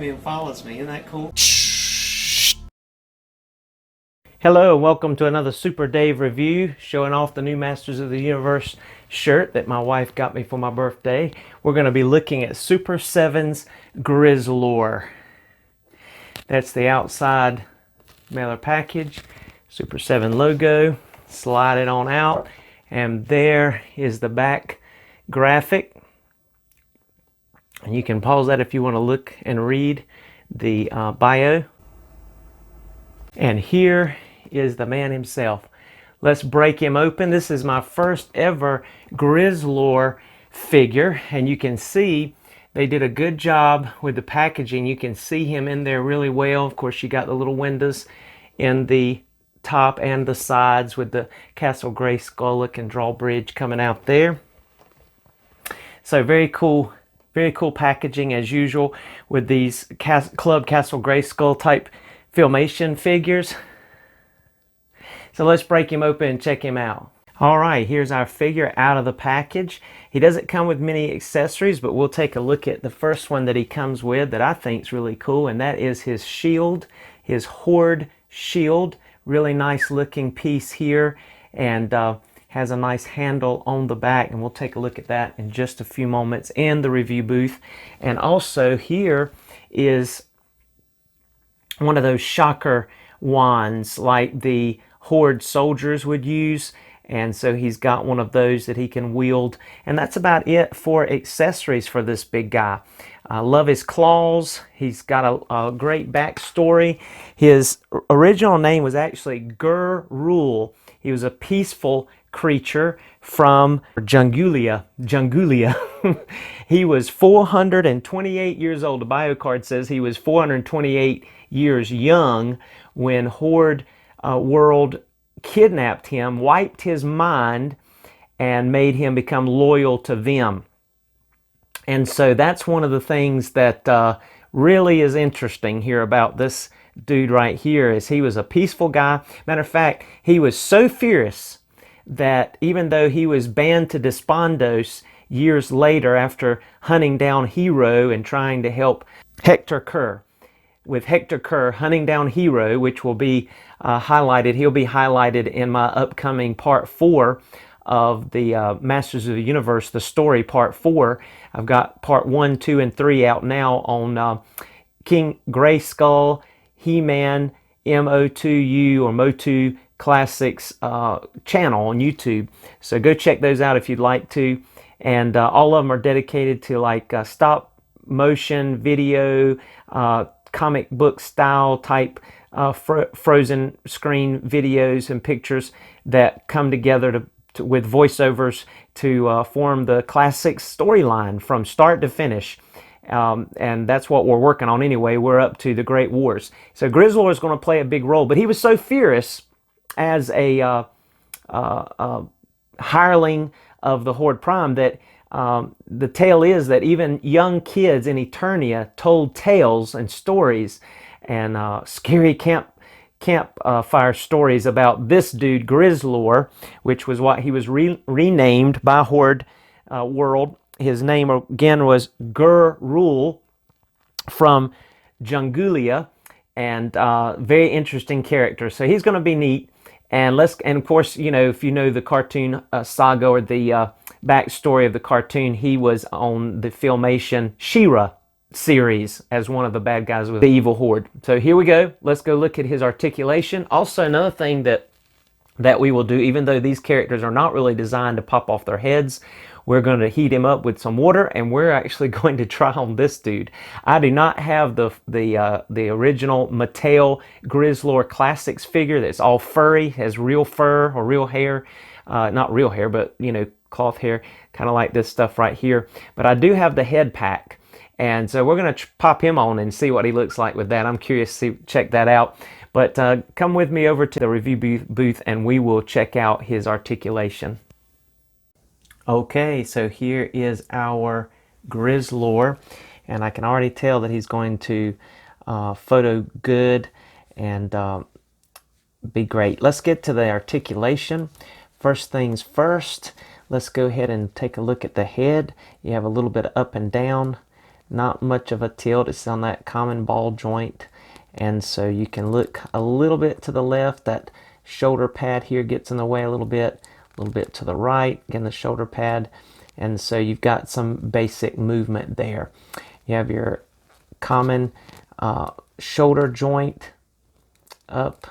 me and follows me. Isn't that cool? Hello, and welcome to another Super Dave review, showing off the new Masters of the Universe shirt that my wife got me for my birthday. We're going to be looking at Super 7's Grizzlor. That's the outside mailer package, Super 7 logo. Slide it on out, and there is the back graphic. And you can pause that if you want to look and read the bio. And here is the man himself. Let's break him open. This is my first ever Grizzlor figure, and you can see they did a good job with the packaging. You can see him in there really well. Of course, you got the little windows in the top and the sides with the Castle Grayskull drawbridge coming out there. So very cool packaging as usual with these Club Castle Grayskull type Filmation figures. So let's break him open and check him out. Alright, here's our figure out of the package. He doesn't come with many accessories, but we'll take a look at the first one that he comes with that I think is really cool, and that is his shield, his Horde shield. Really nice looking piece here, and has a nice handle on the back, and we'll take a look at that in just a few moments in the review booth. And also here is one of those shocker wands like the Horde soldiers would use, and so he's got one of those that he can wield, and that's about it for accessories for this big guy. I love his claws. He's got a great backstory. His original name was actually Grizzlor. He was a peaceful creature from Jungulia. He was 428 years old. The bio card says he was 428 years young when Horde World kidnapped him, wiped his mind, and made him become loyal to them. And so that's one of the things that really is interesting here about this dude right here, is he was a peaceful guy. Matter of fact, he was so fierce that even though he was banned to Despondos years later after hunting down Hero and trying to help Hector Kerr, with Hector Kerr hunting down Hero, which will be highlighted. He'll be highlighted in my upcoming part 4 of the Masters of the Universe, the story part 4. I've got part 1, 2, and 3 out now on King Grayskull, He-Man, MO2U or Motu Classics channel on YouTube. So go check those out if you'd like to. And all of them are dedicated to like stop motion video, comic book style type frozen screen videos and pictures that come together with voiceovers to form the classics storyline from start to finish. And that's what we're working on anyway. We're up to the Great Wars. So Grizzlor is going to play a big role, but he was so fierce as a hireling of the Horde Prime that the tale is that even young kids in Eternia told tales and stories and scary campfire stories about this dude Grizzlor, which was what he was renamed by Horde World. His name again was Grizzlor from Jungulia, and very interesting character. So he's going to be neat. And of course, you know, if you know the cartoon saga or the backstory of the cartoon, he was on the Filmation She-Ra series as one of the bad guys with the evil Horde. So here we go. Let's go look at his articulation. Also, another thing that we will do, even though these characters are not really designed to pop off their heads, we're going to heat him up with some water, and we're actually going to try on this dude. I do not have the original Mattel Grizzlor Classics figure that's all furry, has real fur or real hair. Not real hair, but, you know, cloth hair, kind of like this stuff right here. But I do have the head pack, and so we're going to pop him on and see what he looks like with that. I'm curious to check that out. But come with me over to the review booth, and we will check out his articulation. Okay, so here is our Grizzlor, and I can already tell that he's going to photo good and be great. Let's get to the articulation. First things first, let's go ahead and take a look at the head. You have a little bit of up and down not much of a tilt. It's on that common ball joint. And so you can look a little bit to the left. That shoulder pad here gets in the way a little bit to the right. Again, the shoulder pad. And so you've got some basic movement there. You have your common shoulder joint, up,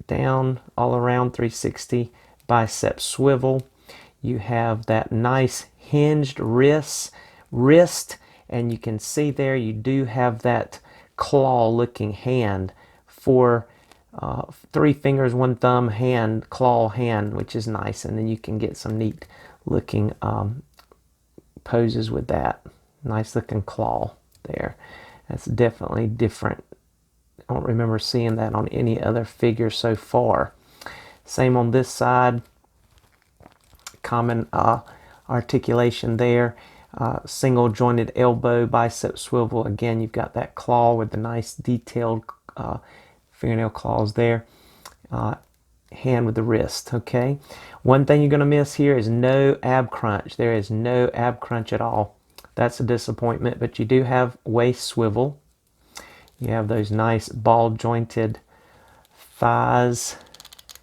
down, all around 360, bicep swivel. You have that nice hinged wrist, and you can see there you do have that claw looking hand for 3 fingers, 1 thumb hand, claw hand, which is nice. And then you can get some neat looking poses with that. Nice looking claw there. That's definitely different. I don't remember seeing that on any other figure so far. Same on this side. Common articulation there. Single jointed elbow, bicep swivel. Again, you've got that claw with the nice detailed fingernail claws there. Hand with the wrist. Okay. One thing you're going to miss here is no ab crunch. There is no ab crunch at all. That's a disappointment, but you do have waist swivel. You have those nice ball jointed thighs.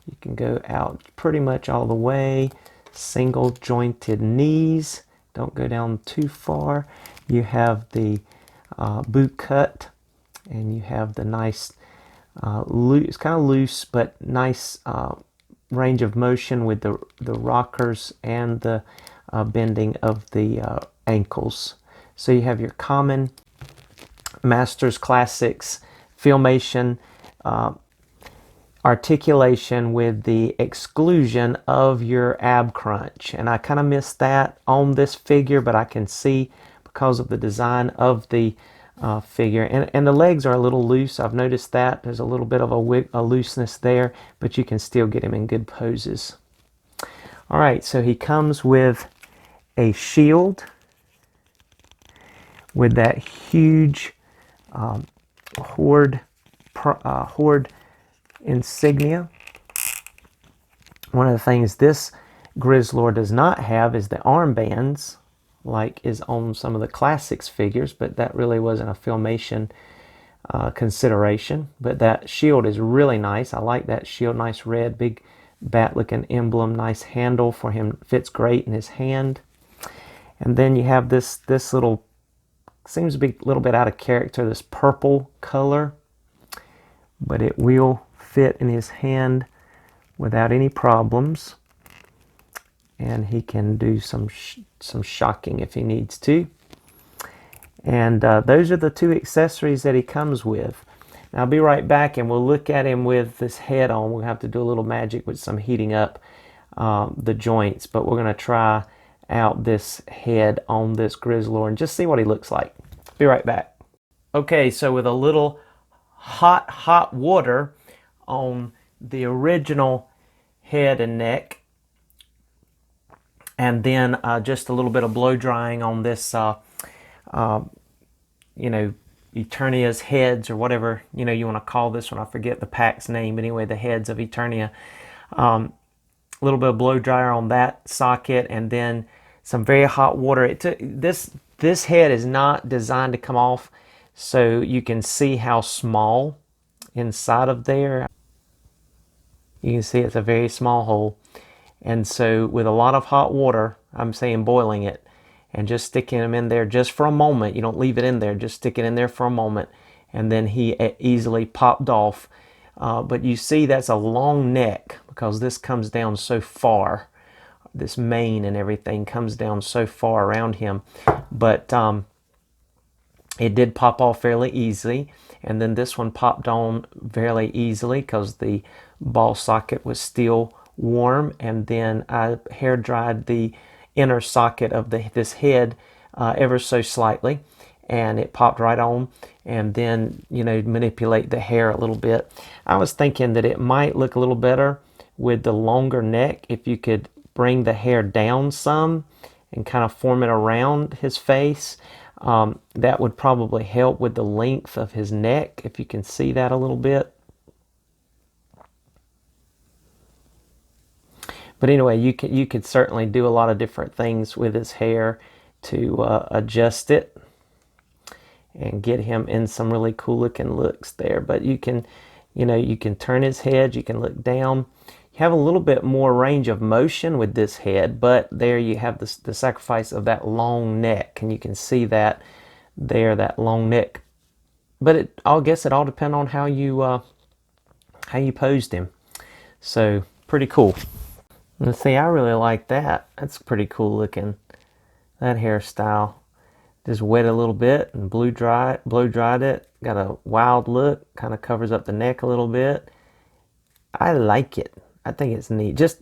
You can go out pretty much all the way. Single jointed knees. Don't go down too far. You have the boot cut, and you have the nice loose, it's kind of loose but nice range of motion with the rockers and the bending of the ankles. So you have your common Masters Classics Filmation articulation with the exclusion of your ab crunch. And I kind of missed that on this figure, but I can see because of the design of the figure. And the legs are a little loose. I've noticed that. There's a little bit of a looseness there, but you can still get him in good poses. All right, so he comes with a shield with that huge horde insignia. One of the things this Grizzlor does not have is the armbands, like is on some of the Classics figures, but that really wasn't a Filmation consideration. But that shield is really nice. I like that shield. Nice red, big bat-looking emblem. Nice handle for him. Fits great in his hand. And then you have this little, seems to be a little bit out of character, this purple color, but it will fit in his hand without any problems. And he can do some shocking if he needs to. And those are the 2 accessories that he comes with. Now I'll be right back and we'll look at him with this head on. We'll have to do a little magic with some heating up the joints, but we're going to try out this head on this Grizzlor and just see what he looks like. Be right back. Okay, so with a little hot water on the original head and neck, and then just a little bit of blow drying on this you know, Eternia's heads, or whatever you want to call this one. I forget the pack's name, but anyway, the heads of Eternia. A little bit of blow dryer on that socket, and then some very hot water. This head is not designed to come off, so you can see how small inside of there. You can see it's a very small hole. And so with a lot of hot water, I'm saying boiling it, and just sticking him in there just for a moment. You don't leave it in there, just stick it in there for a moment, and then he easily popped off. But you see that's a long neck because this comes down so far. This mane and everything comes down so far around him. But it did pop off fairly easily. And then this one popped on fairly easily because the ball socket was still warm. And then I hair dried the inner socket of this head ever so slightly, and it popped right on. And then manipulate the hair a little bit. I was thinking that it might look a little better with the longer neck if you could bring the hair down some and kind of form it around his face. That would probably help with the length of his neck, if you can see that a little bit. But anyway, you could certainly do a lot of different things with his hair to adjust it. and get him in some really cool looking looks there. But you can, you can turn his head, you can look down. You have a little bit more range of motion with this head, but there you have the sacrifice of that long neck, and you can see that there, that long neck. But I guess it all depends on how you posed him. So pretty cool. And see, I really like that. That's pretty cool looking. That hairstyle. Just wet a little bit and blow dried it. Got a wild look. Kind of covers up the neck a little bit. I like it. I think it's neat. Just,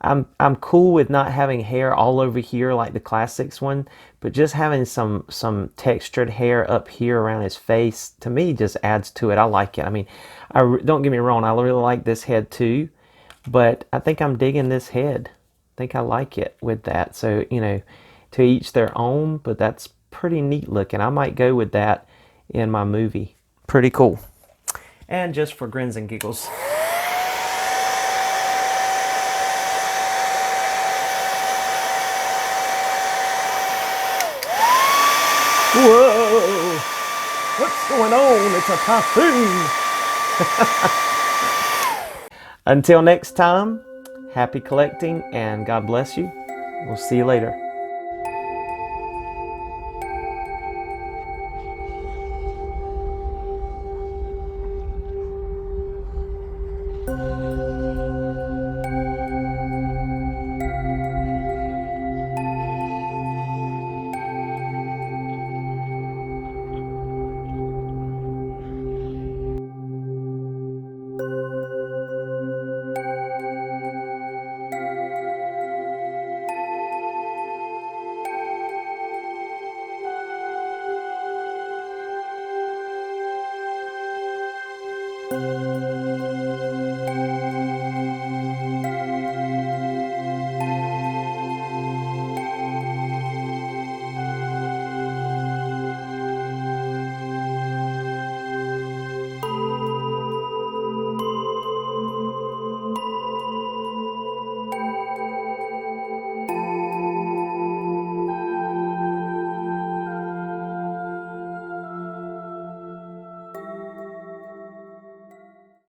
I'm cool with not having hair all over here like the classics one, but just having some textured hair up here around his face, to me, just adds to it. I like it. I mean, don't get me wrong, I really like this head too, but I think I'm digging this head. I think I like it with that. So, to each their own, but that's pretty neat looking. I might go with that in my movie. Pretty cool. And just for grins and giggles. Whoa! What's going on? It's a typhoon! Until next time, happy collecting and God bless you. We'll see you later.